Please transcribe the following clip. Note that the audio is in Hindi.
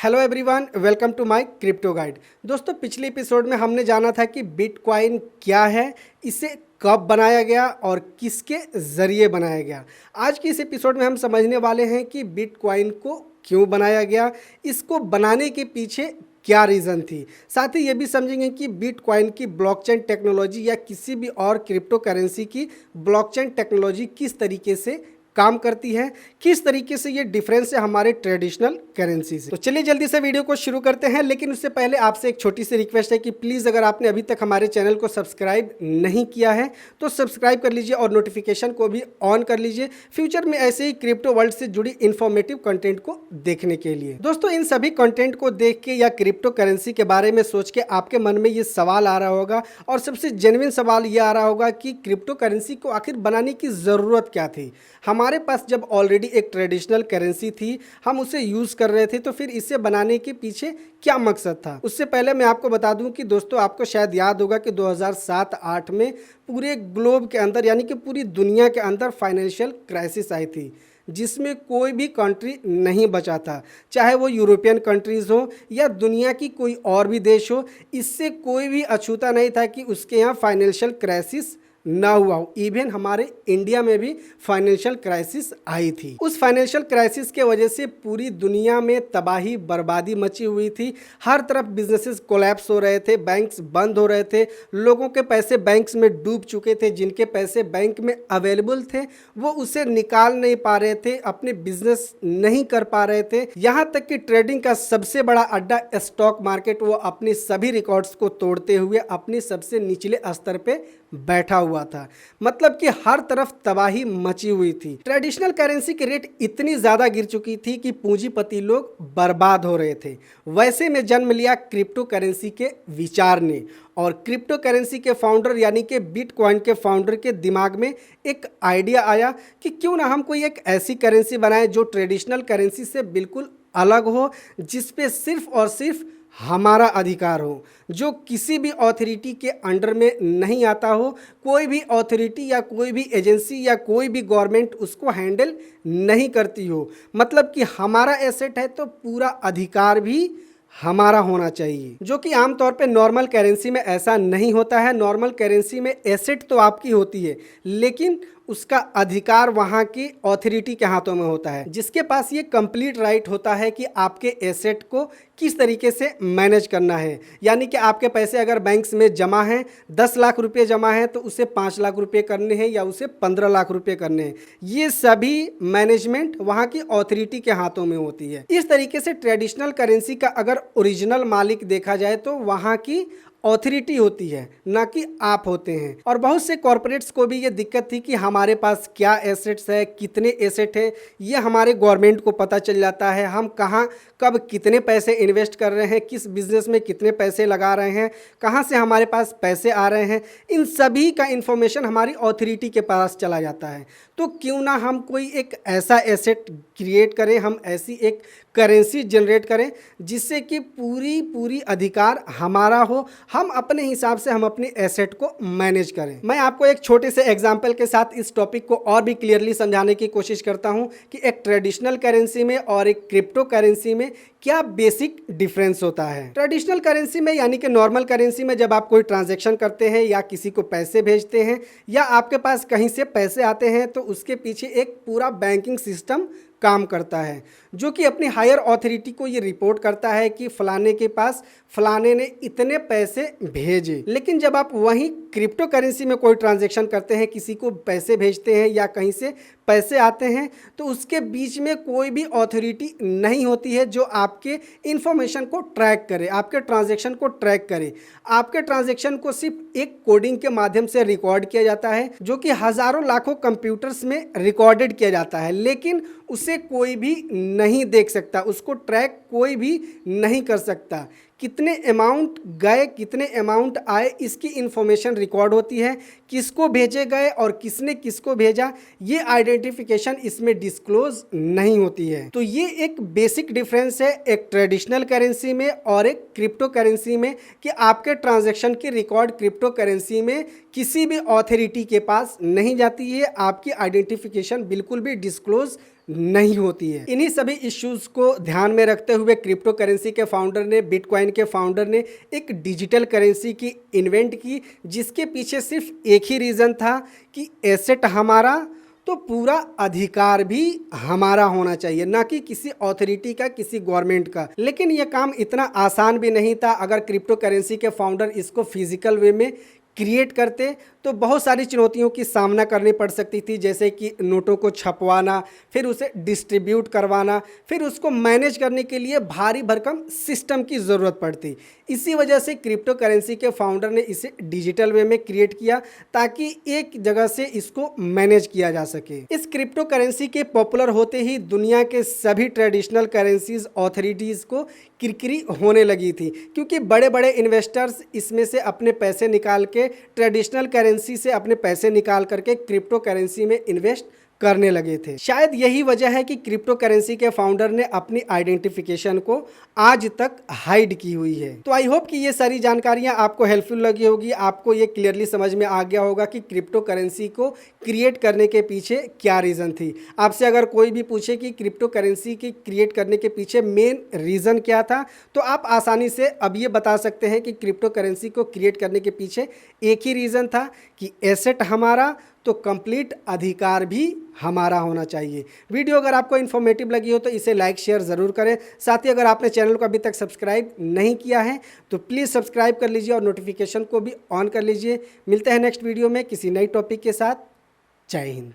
Hello everyone, welcome to my crypto guide. दोस्तों, पिछले एपिसोड में हमने जाना था कि बिटकॉइन क्या है, इसे कब बनाया गया और किसके ज़रिए बनाया गया। आज की इस एपिसोड में हम समझने वाले हैं कि बिटकॉइन को क्यों बनाया गया, इसको बनाने के पीछे क्या रीज़न थी। साथ ही ये भी समझेंगे कि बिटकॉइन की ब्लॉकचेन टेक्नोलॉजी या किसी भी और क्रिप्टो करेंसी की ब्लॉकचेन टेक्नोलॉजी किस तरीके से काम करती है, किस तरीके से ये डिफरेंस है हमारे ट्रेडिशनल करेंसी से। तो चलिए जल्दी से वीडियो को शुरू करते हैं, लेकिन उससे पहले आपसे एक छोटी सी रिक्वेस्ट है कि प्लीज़ अगर आपने अभी तक हमारे चैनल को सब्सक्राइब नहीं किया है तो सब्सक्राइब कर लीजिए और नोटिफिकेशन को भी ऑन कर लीजिए फ्यूचर में ऐसे ही क्रिप्टो वर्ल्ड से जुड़ी इन्फॉर्मेटिव कंटेंट को देखने के लिए। दोस्तों, इन सभी कंटेंट को देख के या क्रिप्टो करेंसी के बारे में सोच के आपके मन में ये सवाल आ रहा होगा, और सबसे जेन्युइन सवाल ये आ रहा होगा कि क्रिप्टो करेंसी को आखिर बनाने की ज़रूरत क्या थी। हमारे पास जब ऑलरेडी एक ट्रेडिशनल करेंसी थी, हम उसे यूज़ कर रहे थे, तो फिर इसे बनाने के पीछे क्या मकसद था। उससे पहले मैं आपको बता दूं कि दोस्तों, आपको शायद याद होगा कि 2007-8 में पूरे ग्लोब के अंदर यानी कि पूरी दुनिया के अंदर फाइनेंशियल क्राइसिस आई थी, जिसमें कोई भी कंट्री नहीं बचा था, चाहे वो यूरोपियन कंट्रीज़ हो या दुनिया की कोई और भी देश हो। इससे कोई भी अछूता नहीं था कि उसके यहाँ फाइनेंशियल क्राइसिस ना हुआ हो। इवन हमारे इंडिया में भी फाइनेंशियल क्राइसिस आई थी। उस फाइनेंशियल क्राइसिस के वजह से पूरी दुनिया में तबाही बर्बादी मची हुई थी। हर तरफ बिजनेसेस कोलैप्स हो रहे थे, बैंक्स बंद हो रहे थे, लोगों के पैसे बैंक्स में डूब चुके थे। जिनके पैसे बैंक में अवेलेबल थे वो उसे निकाल नहीं पा रहे थे, अपने बिजनेस नहीं कर पा रहे थे। यहाँ तक कि ट्रेडिंग का सबसे बड़ा अड्डा स्टॉक मार्केट, वो अपने सभी रिकॉर्ड्स को तोड़ते हुए अपने सबसे निचले स्तर पे बैठा हुआ था। मतलब कि हर तरफ तबाही मची हुई थी। ट्रेडिशनल करेंसी की रेट इतनी ज़्यादा गिर चुकी थी कि पूंजीपति लोग बर्बाद हो रहे थे। वैसे में जन्म लिया क्रिप्टो करेंसी के विचार ने, और क्रिप्टो करेंसी के फाउंडर यानी कि बिटकॉइन के फाउंडर के दिमाग में एक आइडिया आया कि क्यों ना हम कोई एक ऐसी करेंसी बनाएं जो ट्रेडिशनल करेंसी से बिल्कुल अलग हो, जिसपे सिर्फ और सिर्फ हमारा अधिकार हो, जो किसी भी अथॉरिटी के अंडर में नहीं आता हो। कोई भी अथॉरिटी या कोई भी एजेंसी या कोई भी गवर्नमेंट उसको हैंडल नहीं करती हो। मतलब कि हमारा एसेट है तो पूरा अधिकार भी हमारा होना चाहिए, जो कि आमतौर पे नॉर्मल करेंसी में ऐसा नहीं होता है। नॉर्मल करेंसी में एसेट तो आपकी होती है, लेकिन उसका अधिकार वहाँ की अथॉरिटी के हाथों में होता है, जिसके पास ये कंप्लीट राइट होता है कि आपके एसेट को किस तरीके से मैनेज करना है। यानी कि आपके पैसे अगर बैंक्स में जमा हैं, 10 लाख रुपए जमा हैं, तो उसे 5 लाख रुपए करने हैं या उसे 15 लाख रुपए करने हैं। ये सभी मैनेजमेंट वहाँ की अथॉरिटी के हाथों में होती है। इस तरीके से ट्रेडिशनल करेंसी का अगर ओरिजिनल मालिक देखा जाए तो वहाँ की अथॉरिटी होती है, ना कि आप होते हैं। और बहुत से कॉरपोरेट्स को भी ये दिक्कत थी कि हमारे पास क्या एसेट्स है, कितने एसेट है, ये हमारे गवर्नमेंट को पता चल जाता है। हम कहाँ कब कितने पैसे इन्वेस्ट कर रहे हैं, किस बिजनेस में कितने पैसे लगा रहे हैं, कहाँ से हमारे पास पैसे आ रहे हैं, इन सभी का इन्फॉर्मेशन हमारी अथॉरिटी के पास चला जाता है। तो क्यों ना हम कोई एक ऐसा एसेट क्रिएट करें, हम ऐसी एक करेंसी जनरेट करें जिससे कि पूरी अधिकार हमारा हो, हम अपने हिसाब से हम अपने एसेट को मैनेज करें। मैं आपको एक छोटे से एग्जांपल के साथ इस टॉपिक को और भी क्लियरली समझाने की कोशिश करता हूं कि एक ट्रेडिशनल करेंसी में और एक क्रिप्टो करेंसी में क्या बेसिक डिफरेंस होता है। ट्रेडिशनल करेंसी में यानी कि नॉर्मल करेंसी में जब आप कोई ट्रांजैक्शन करते हैं या किसी को पैसे भेजते हैं या आपके पास कहीं से पैसे आते हैं, तो उसके पीछे एक पूरा बैंकिंग सिस्टम काम करता है, जो कि अपनी हायर अथॉरिटी को ये रिपोर्ट करता है कि फलाने के पास फलाने ने इतने पैसे भेजे। लेकिन जब आप वहीं क्रिप्टो करेंसी में कोई ट्रांजैक्शन करते हैं, किसी को पैसे भेजते हैं या कहीं से पैसे आते हैं, तो उसके बीच में कोई भी अथॉरिटी नहीं होती है जो आपके इंफॉर्मेशन को ट्रैक करे, आपके ट्रांजैक्शन को ट्रैक करे। आपके ट्रांजैक्शन को सिर्फ एक कोडिंग के माध्यम से रिकॉर्ड किया जाता है, जो कि हज़ारों लाखों कंप्यूटर्स में रिकॉर्डेड किया जाता है, लेकिन उसे कोई भी नहीं देख सकता, उसको ट्रैक कोई भी नहीं कर सकता। कितने अमाउंट गए, कितने अमाउंट आए, इसकी इन्फॉर्मेशन रिकॉर्ड होती है। किसको भेजे गए और किसने किसको भेजा, ये आइडेंटिफिकेशन इसमें डिस्क्लोज नहीं होती है। तो ये एक बेसिक डिफरेंस है एक ट्रेडिशनल करेंसी में और एक क्रिप्टो करेंसी में, कि आपके ट्रांजैक्शन की रिकॉर्ड क्रिप्टो करेंसी में किसी भी अथॉरिटी के पास नहीं जाती है, आपकी आइडेंटिफिकेशन बिल्कुल भी डिस्क्लोज नहीं होती है। इन्हीं सभी इश्यूज को ध्यान में रखते हुए क्रिप्टो करेंसी के फाउंडर ने, बिटकॉइन के फाउंडर ने एक डिजिटल करेंसी की इन्वेंट की, जिसके पीछे सिर्फ एक ही रीज़न था कि एसेट हमारा तो पूरा अधिकार भी हमारा होना चाहिए, ना कि किसी अथॉरिटी का, किसी गवर्नमेंट का। लेकिन यह काम इतना आसान भी नहीं था। अगर क्रिप्टो करेंसी के फाउंडर इसको फिजिकल वे में क्रिएट करते तो बहुत सारी चुनौतियों की सामना करनी पड़ सकती थी, जैसे कि नोटों को छपवाना, फिर उसे डिस्ट्रीब्यूट करवाना, फिर उसको मैनेज करने के लिए भारी भरकम सिस्टम की ज़रूरत पड़ती। इसी वजह से क्रिप्टो करेंसी के फाउंडर ने इसे डिजिटल वे में क्रिएट किया ताकि एक जगह से इसको मैनेज किया जा सके। इस क्रिप्टो करेंसी के पॉपुलर होते ही दुनिया के सभी ट्रेडिशनल करेंसीज अथॉरिटीज़ को किरकिरी होने लगी थी, क्योंकि बड़े बड़े इन्वेस्टर्स इसमें से अपने पैसे निकाल के, ट्रेडिशनल करेंसी से अपने पैसे निकाल करके क्रिप्टो करेंसी में इन्वेस्ट करने लगे थे। शायद यही वजह है कि क्रिप्टो करेंसी के फाउंडर ने अपनी आइडेंटिफिकेशन को आज तक हाइड की हुई है। तो आई होप कि ये सारी जानकारियां आपको हेल्पफुल लगी होगी, आपको ये क्लियरली समझ में आ गया होगा कि क्रिप्टो करेंसी को क्रिएट करने के पीछे क्या रीज़न थी। आपसे अगर कोई भी पूछे कि क्रिप्टो करेंसी की क्रिएट करने के पीछे मेन रीज़न क्या था, तो आप आसानी से अब ये बता सकते हैं कि क्रिप्टो करेंसी को क्रिएट करने के पीछे एक ही रीज़न था कि एसेट हमारा तो कंप्लीट अधिकार भी हमारा होना चाहिए। वीडियो अगर आपको इन्फॉर्मेटिव लगी हो तो इसे लाइक शेयर ज़रूर करें। साथ ही अगर आपने चैनल को अभी तक सब्सक्राइब नहीं किया है तो प्लीज़ सब्सक्राइब कर लीजिए और नोटिफिकेशन को भी ऑन कर लीजिए। मिलते हैं नेक्स्ट वीडियो में किसी नई टॉपिक के साथ। जय हिंद।